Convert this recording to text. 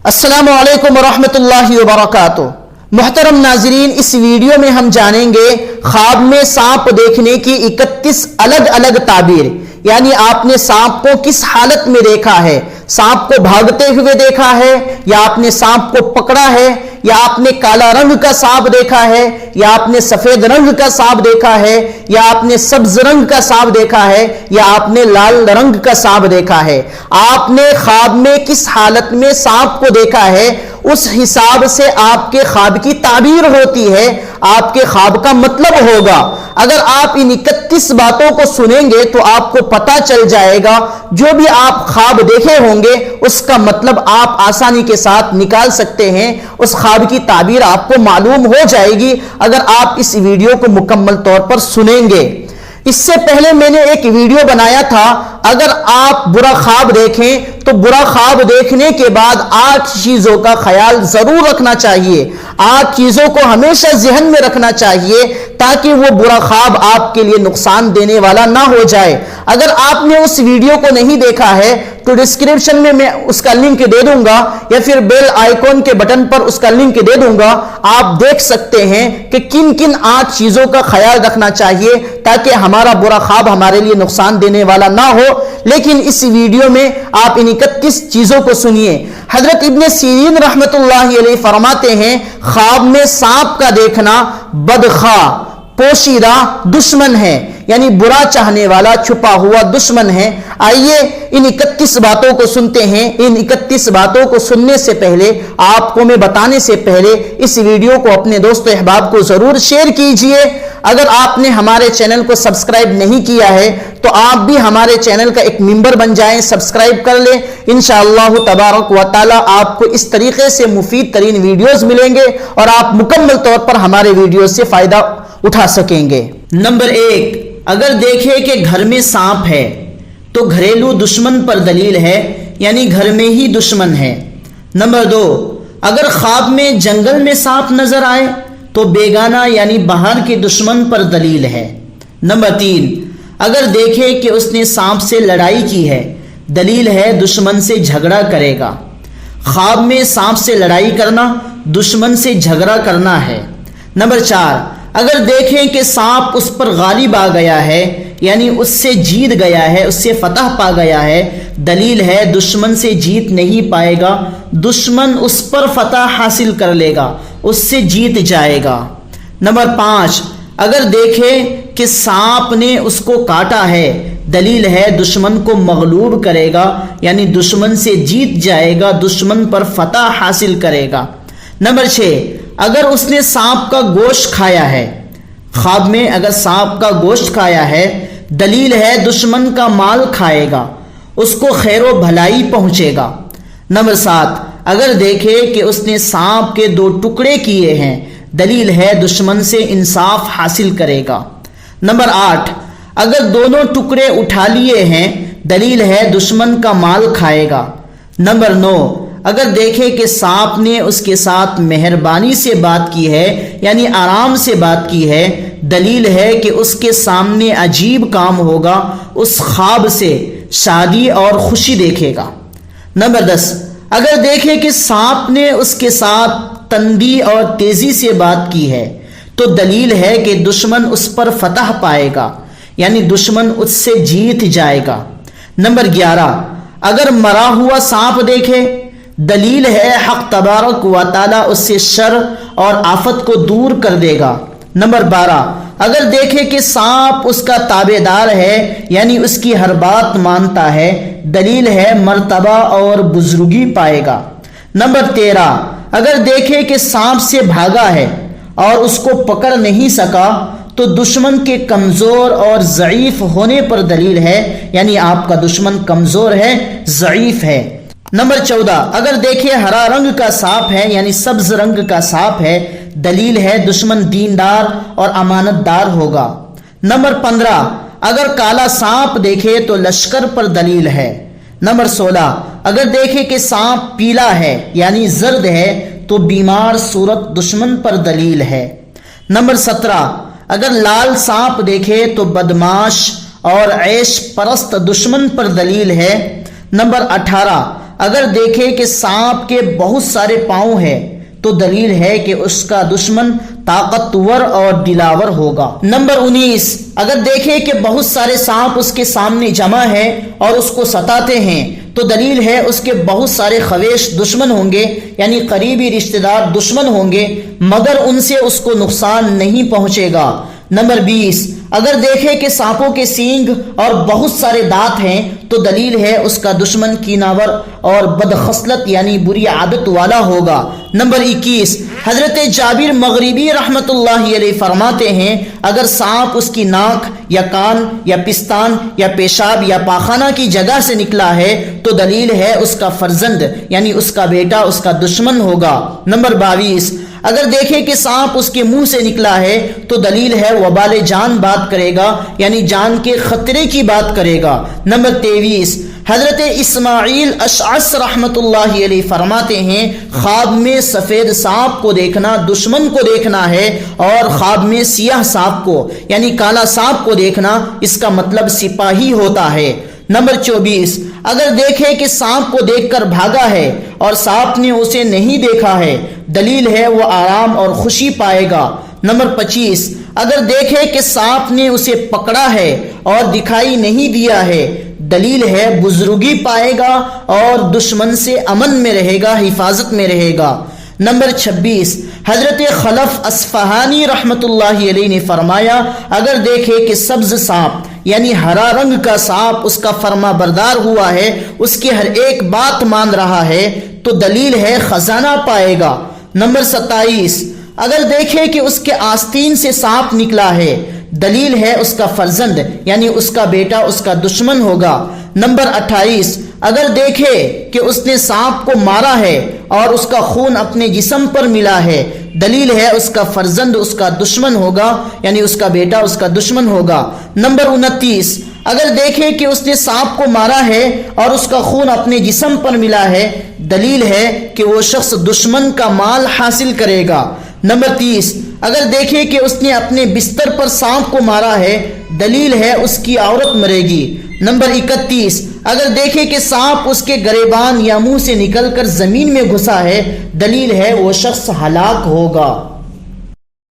अस्सलामु अलैकुम वरहमतुल्लाहि वबरकातुहू। मुहतरम नाजरीन, इस वीडियो में हम जानेंगे ख्वाब में सांप देखने की 31 अलग अलग ताबीर, यानी आपने सांप को किस हालत में देखा है। सांप को भागते हुए देखा है, या आपने सांप को पकड़ा है, या आपने काला रंग का सांप देखा है, या आपने सफेद रंग का सांप देखा है, या आपने सब्ज रंग का सांप देखा है, या आपने लाल रंग का सांप देखा है। आपने ख्वाब में किस हालत में सांप को देखा है, उस हिसाब से आपके ख्वाब की ताबीर होती है, आपके ख्वाब का मतलब होगा। अगर आप इन 31 बातों को सुनेंगे तो आपको पता चल जाएगा जो भी आप ख्वाब देखे होंगे उसका मतलब आप आसानी के साथ निकाल सकते हैं, उस ख्वाब की ताबीर आपको मालूम हो जाएगी अगर आप इस वीडियो को मुकम्मल तौर पर सुनेंगे। इससे पहले मैंने एक वीडियो बनाया था, अगर आप बुरा ख्वाब देखें तो बुरा ख्वाब देखने के बाद 8 चीजों का ख्याल जरूर रखना चाहिए। 8 चीजों को हमेशा जहन में रखना चाहिए ताकि वो बुरा ख्वाब आपके लिए नुकसान देने वाला ना हो जाए। अगर आपने उस वीडियो को नहीं देखा है तो डिस्क्रिप्शन में मैं उसका लिंक दे दूंगा, या फिर बेल आइकॉन के बटन पर उसका लिंक दे दूंगा। आप देख सकते हैं कि किन किन 8 चीजों का ख्याल रखना चाहिए ताकि हमारा बुरा ख्वाब हमारे लिए नुकसान देने वाला ना हो। लेकिन इस वीडियो में आप इन 31 चीजों को सुनिए। हजरत इब्ने सीरीन रहमतुल्लाहि अलैहि फरमाते हैं, ख्वाब में सांप का देखना बदखा पोशीदा दुश्मन है, यानी बुरा चाहने वाला छुपा हुआ दुश्मन है। आइए इन 31 बातों को सुनते हैं। इन 31 बातों को सुनने से पहले, आपको मैं बताने से पहले, इस वीडियो को अपने दोस्तों अहबाब को जरूर शेयर कीजिए। अगर आपने हमारे चैनल को सब्सक्राइब नहीं किया है तो आप भी हमारे चैनल का एक मेंबर बन जाएं, सब्सक्राइब कर लें। इंशाअल्लाह तबारक व तआला आपको इस तरीके से मुफीद तरीन वीडियोस मिलेंगे और आप मुकम्मल तौर पर हमारे वीडियो से फायदा उठा सकेंगे। नंबर 1, अगर देखे कि घर में सांप है तो घरेलू दुश्मन पर दलील है, यानी घर में ही दुश्मन है। नंबर 2, अगर ख्वाब में जंगल में सांप नजर आए तो बेगाना यानी बाहर के दुश्मन पर दलील है। नंबर 3, अगर देखे कि उसने सांप से लड़ाई की है, दलील है दुश्मन से झगड़ा करेगा। ख्वाब में सांप से लड़ाई करना दुश्मन से झगड़ा करना है। नंबर 4, अगर देखें कि सांप उस पर गालिब आ गया है, यानी उससे जीत गया है, उससे फतह पा गया है, दलील है दुश्मन से जीत नहीं पाएगा, दुश्मन उस पर फतह हासिल कर लेगा, उससे जीत जाएगा। नंबर 5, अगर देखे कि सांप ने उसको काटा है, दलील है दुश्मन को मगलूब करेगा, यानी दुश्मन से जीत जाएगा, दुश्मन पर फतह हासिल करेगा। नंबर 6, अगर उसने सांप का गोश्त खाया है, ख्वाब में अगर सांप का गोश्त खाया है, दलील है दुश्मन का माल खाएगा, उसको खैरो भलाई पहुंचेगा। नंबर 7, अगर देखे कि उसने सांप के 2 टुकड़े किए हैं, दलील है दुश्मन से इंसाफ हासिल करेगा। नंबर 8, अगर दोनों टुकड़े उठा लिए हैं, दलील है दुश्मन का माल खाएगा। नंबर 9, अगर देखे कि सांप ने उसके साथ मेहरबानी से बात की है, यानी आराम से बात की है, दलील है कि उसके सामने अजीब काम होगा, उस ख्वाब से शादी और खुशी देखेगा। नंबर 10, अगर देखे कि सांप ने उसके साथ तंदी और तेजी से बात की है तो दलील है कि दुश्मन उस पर फतह पाएगा, यानी दुश्मन उससे जीत जाएगा। नंबर 11, अगर मरा हुआ सांप देखे, दलील है हक तबारक व तआला उससे शर और आफत को दूर कर देगा। नंबर 12, अगर देखे कि सांप उसका ताबेदार है, यानी उसकी हर बात मानता है, दलील है मर्तबा और बुजुर्गी पाएगा। नंबर 13, अगर देखे कि सांप से भागा है और उसको पकड़ नहीं सका तो दुश्मन के कमजोर और ज़ईफ होने पर दलील है, यानी आपका दुश्मन कमजोर है, ज़ईफ है। नंबर 14, अगर देखे हरा रंग का सांप है, यानी सब्ज रंग का सांप है, दलील है दुश्मन दीनदार और अमानतदार होगा। नंबर 15, अगर काला सांप देखे तो लश्कर पर दलील है। नंबर 16, अगर देखे कि सांप पीला है, यानी जर्द है, तो बीमार सूरत दुश्मन पर दलील है। नंबर 17, अगर लाल सांप देखे तो बदमाश और ऐश परस्त दुश्मन पर दलील है। नंबर 18, اگر دیکھے کہ سانپ کے بہت سارے پاؤں ہیں تو دلیل ہے کہ اس کا دشمن طاقتور اور دلاور ہوگا۔ نمبر 19، اگر دیکھے کہ بہت سارے سانپ اس کے سامنے جمع ہیں اور اس کو ستاتے ہیں تو دلیل ہے اس کے بہت سارے خویش دشمن ہوں گے، یعنی قریبی رشتہ دار دشمن ہوں گے، مگر ان سے اس کو نقصان نہیں پہنچے گا۔ نمبر 20، اگر دیکھے کہ سانپوں کے سینگ اور بہت سارے دانت ہیں تو دلیل ہے اس کا دشمن کیناور اور بدخصلت یعنی بری عادت والا ہوگا۔ نمبر 21، حضرت جابر مغربی رحمت اللہ علیہ فرماتے ہیں اگر سانپ اس کی ناک یا کان یا پستان یا پیشاب یا پاخانہ کی جگہ سے نکلا ہے تو دلیل ہے اس کا فرزند یعنی اس کا بیٹا اس کا دشمن ہوگا۔ نمبر 22، اگر دیکھے کہ سانپ اس کے منہ سے نکلا ہے تو دلیل ہے وبال جان بات کرے گا، یعنی جان کے خطرے کی بات کرے گا۔ نمبر 23، حضرت اسماعیل اشعث رحمت اللہ علیہ فرماتے ہیں خواب میں سفید سانپ کو دیکھنا دشمن کو دیکھنا ہے، اور خواب میں سیاہ سانپ کو یعنی کالا سانپ کو دیکھنا اس کا مطلب سپاہی ہوتا ہے۔ نمبر 24، اگر دیکھے کہ سانپ کو دیکھ کر بھاگا ہے اور سانپ نے اسے نہیں دیکھا ہے دلیل ہے وہ آرام اور خوشی پائے گا۔ نمبر 25، اگر دیکھے کہ سانپ نے اسے پکڑا ہے اور دکھائی نہیں دیا ہے دلیل ہے بزرگی پائے گا اور دشمن سے امن میں رہے گا، حفاظت میں رہے گا۔ نمبر 26، حضرت خلف اصفہانی رحمت اللہ علیہ نے فرمایا اگر دیکھے کہ سبز سانپ یعنی ہرا رنگ کا سانپ اس کا فرما بردار ہوا ہے، اس کی ہر ایک بات مان رہا ہے تو دلیل ہے خزانہ پائے گا۔ نمبر 27، اگر دیکھے کہ اس کے آستین سے سانپ نکلا ہے دلیل ہے اس کا فرزند یعنی اس کا بیٹا اس کا دشمن ہوگا۔ نمبر 28، اگر دیکھے کہ اس نے سانپ کو مارا ہے اور اس کا خون اپنے جسم پر ملا ہے دلیل ہے اس کا فرزند اس کا دشمن ہوگا، یعنی اس کا بیٹا اس کا دشمن ہوگا۔ نمبر 29، اگر دیکھے کہ اس نے سانپ کو مارا ہے اور اس کا خون اپنے جسم پر ملا ہے دلیل ہے کہ وہ شخص دشمن کا مال حاصل کرے گا۔ نمبر 30، اگر دیکھے کہ اس نے اپنے بستر پر سانپ کو مارا ہے دلیل ہے اس کی عورت مرے گی۔ نمبر 31، اگر دیکھے کہ سانپ اس کے گریبان یا منہ سے نکل کر زمین میں گھسا ہے دلیل ہے وہ شخص ہلاک ہوگا۔